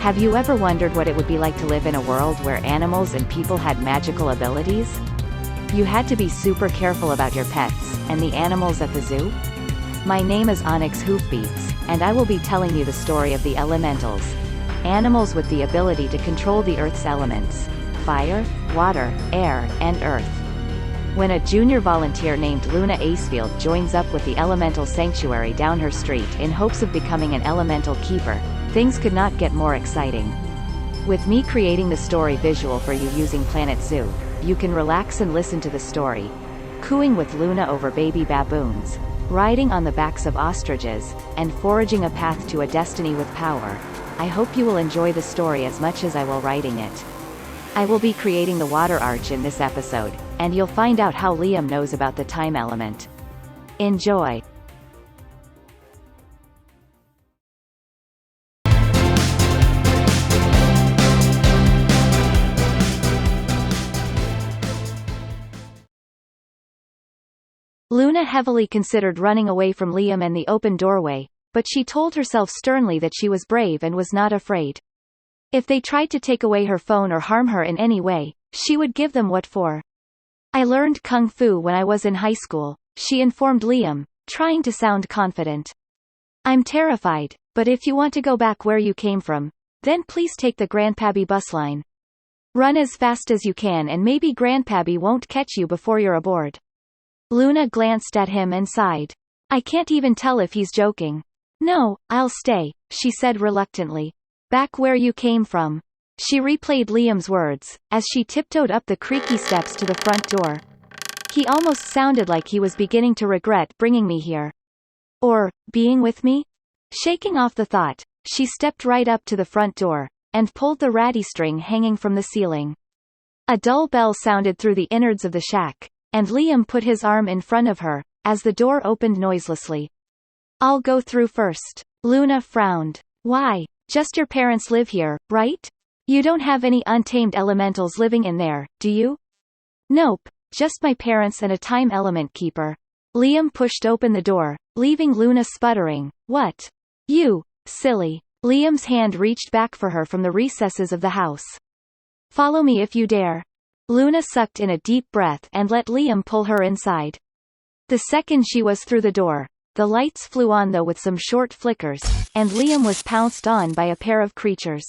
Have you ever wondered what it would be like to live in a world where animals and people had magical abilities? You had to be super careful about your pets, and the animals at the zoo? My name is Onyx Hoofbeats, and I will be telling you the story of the elementals. Animals with the ability to control the Earth's elements: fire, water, air, and earth. When a junior volunteer named Luna Acefield joins up with the elemental sanctuary down her street in hopes of becoming an elemental keeper, things could not get more exciting. With me creating the story visual for you using Planet Zoo, you can relax and listen to the story. Cooing with Luna over baby baboons, riding on the backs of ostriches, and forging a path to a destiny with power. I hope you will enjoy the story as much as I will writing it. I will be creating the water arch in this episode, and you'll find out how Liam knows about the time element. Enjoy! Luna heavily considered running away from Liam and the open doorway, but she told herself sternly that she was brave and was not afraid. If they tried to take away her phone or harm her in any way, she would give them what for. I learned Kung Fu when I was in high school, she informed Liam, trying to sound confident. I'm terrified, but if you want to go back where you came from, then please take the Grandpappy bus line. Run as fast as you can and maybe Grandpappy won't catch you before you're aboard. Luna glanced at him and sighed. I can't even tell if he's joking. No, I'll stay, she said reluctantly. Back where you came from. She replayed Liam's words, as she tiptoed up the creaky steps to the front door. He almost sounded like he was beginning to regret bringing me here. Or, being with me? Shaking off the thought, she stepped right up to the front door, and pulled the ratty string hanging from the ceiling. A dull bell sounded through the innards of the shack, and Liam put his arm in front of her, as the door opened noiselessly. I'll go through first. Luna frowned. Why? Just your parents live here, right? You don't have any untamed elementals living in there, do you? Nope, just my parents and a time element keeper. Liam pushed open the door, leaving Luna sputtering. What? You, silly. Liam's hand reached back for her from the recesses of the house. Follow me if you dare. Luna sucked in a deep breath and let Liam pull her inside. The second she was through the door, the lights flew on though with some short flickers, and Liam was pounced on by a pair of creatures.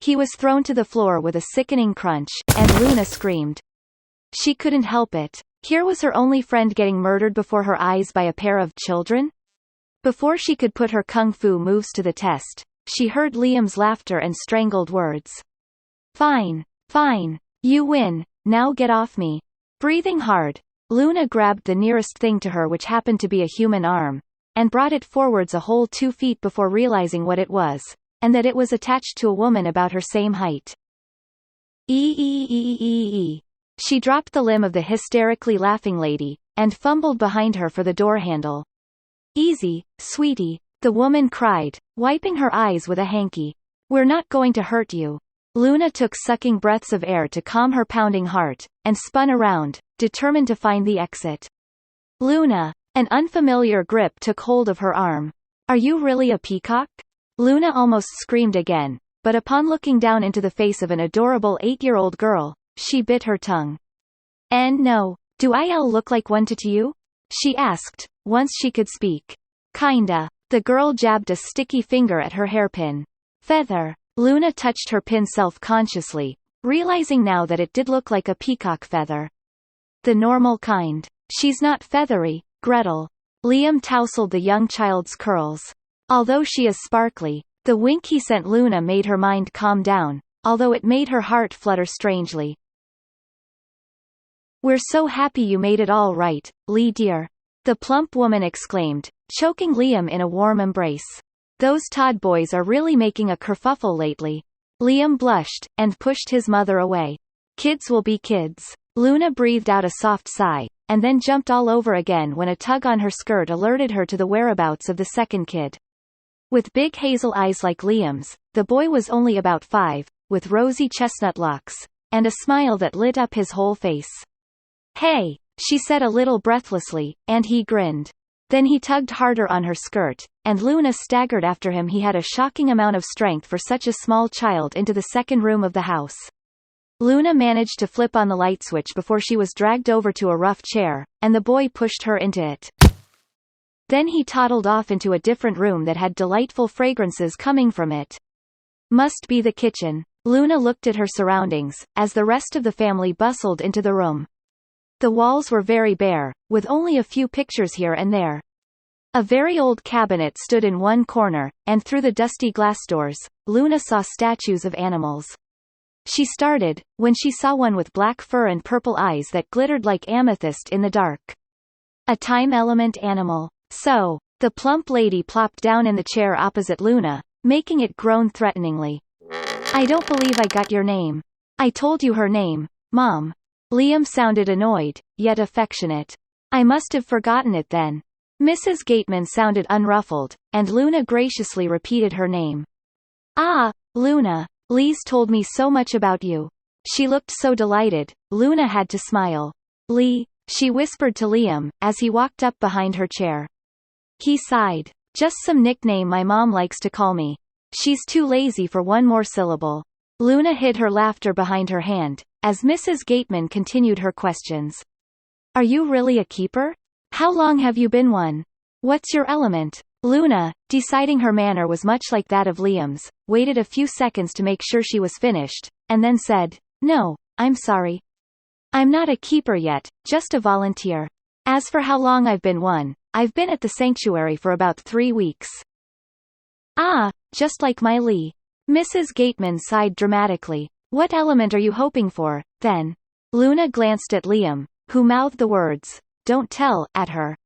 He was thrown to the floor with a sickening crunch, and Luna screamed. She couldn't help it. Here was her only friend getting murdered before her eyes by a pair of children? Before she could put her kung fu moves to the test, she heard Liam's laughter and strangled words. Fine. Fine. You win, now get off me. Breathing hard, Luna grabbed the nearest thing to her, which happened to be a human arm, and brought it forwards a whole 2 feet before realizing what it was, and that it was attached to a woman about her same height. Eee. She dropped the limb of the hysterically laughing lady, and fumbled behind her for the door handle. Easy, sweetie, the woman cried, wiping her eyes with a hanky. We're not going to hurt you. Luna took sucking breaths of air to calm her pounding heart, and spun around, determined to find the exit. Luna! An unfamiliar grip took hold of her arm. Are you really a peacock? Luna almost screamed again, but upon looking down into the face of an adorable 8-year-old girl, she bit her tongue. And no, do I look like one to you? She asked, once she could speak. Kinda. The girl jabbed a sticky finger at her hairpin. Feather. Luna touched her pin self-consciously, realizing now that it did look like a peacock feather. The normal kind. She's not feathery, Gretel. Liam tousled the young child's curls. Although she is sparkly, the wink he sent Luna made her mind calm down, although it made her heart flutter strangely. We're so happy you made it all right, Lee dear. The plump woman exclaimed, choking Liam in a warm embrace. Those Todd boys are really making a kerfuffle lately. Liam blushed, and pushed his mother away. Kids will be kids. Luna breathed out a soft sigh, and then jumped all over again when a tug on her skirt alerted her to the whereabouts of the second kid. With big hazel eyes like Liam's, the boy was only about 5, with rosy chestnut locks, and a smile that lit up his whole face. Hey, she said a little breathlessly, and he grinned. Then he tugged harder on her skirt, and Luna staggered after him. He had a shocking amount of strength for such a small child into the second room of the house. Luna managed to flip on the light switch before she was dragged over to a rough chair, and the boy pushed her into it. Then he toddled off into a different room that had delightful fragrances coming from it. Must be the kitchen. Luna looked at her surroundings, as the rest of the family bustled into the room. The walls were very bare, with only a few pictures here and there. A very old cabinet stood in one corner, and through the dusty glass doors, Luna saw statues of animals. She started, when she saw one with black fur and purple eyes that glittered like amethyst in the dark. A time element animal. So, the plump lady plopped down in the chair opposite Luna, making it groan threateningly. I don't believe I got your name. I told you her name, Mom. Liam sounded annoyed, yet affectionate. I must have forgotten it then. Mrs. Gateman sounded unruffled, and Luna graciously repeated her name. Ah, Luna. Lee's told me so much about you. She looked so delighted, Luna had to smile. Lee, she whispered to Liam, as he walked up behind her chair. He sighed. Just some nickname my mom likes to call me. She's too lazy for one more syllable. Luna hid her laughter behind her hand, as Mrs. Gateman continued her questions. Are you really a keeper? How long have you been one? What's your element? Luna, deciding her manner was much like that of Liam's, waited a few seconds to make sure she was finished, and then said, No, I'm sorry. I'm not a keeper yet, just a volunteer. As for how long I've been one, I've been at the sanctuary for about 3 weeks. Ah, just like my Lee. Mrs. Gateman sighed dramatically. What element are you hoping for, then? Luna glanced at Liam, who mouthed the words, Don't tell, at her.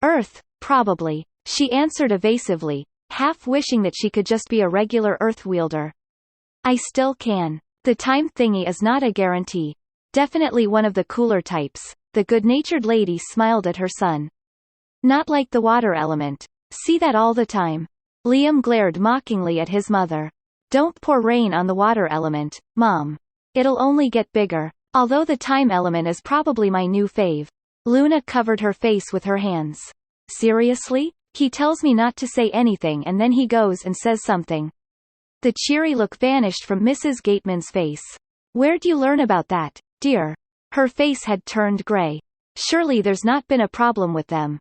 Earth, probably. She answered evasively, half wishing that she could just be a regular Earth wielder. I still can. The time thingy is not a guarantee. Definitely one of the cooler types. The good-natured lady smiled at her son. Not like the water element. See that all the time. Liam glared mockingly at his mother. Don't pour rain on the water element, Mom. It'll only get bigger. Although the time element is probably my new fave. Luna covered her face with her hands. Seriously? He tells me not to say anything and then he goes and says something. The cheery look vanished from Mrs. Gateman's face. Where'd you learn about that, dear? Her face had turned gray. Surely there's not been a problem with them.